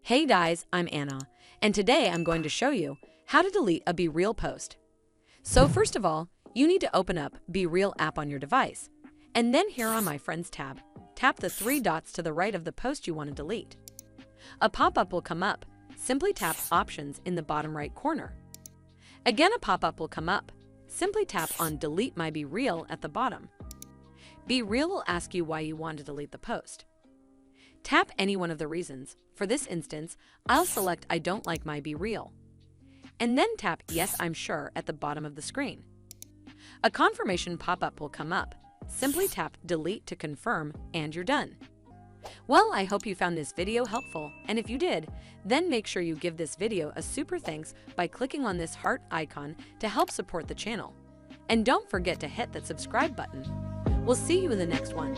Hey guys, I'm Anna, and today I'm going to show you how to delete a BeReal post. So first of all, you need to open up BeReal app on your device, and then here on My Friends tab, tap the three dots to the right of the post you want to delete. A pop-up will come up. Simply tap Options in the bottom right corner. Again, a pop-up will come up. Simply tap on Delete My BeReal at the bottom. BeReal will ask you why you want to delete the post. Tap any one of the reasons. For this instance, I'll select I don't like my BeReal. And then tap Yes, I'm sure at the bottom of the screen. A confirmation pop-up will come up. Simply tap Delete to confirm, and you're done. Well, I hope you found this video helpful, and if you did, then make sure you give this video a super thanks by clicking on this heart icon to help support the channel. And don't forget to hit that subscribe button. We'll see you in the next one.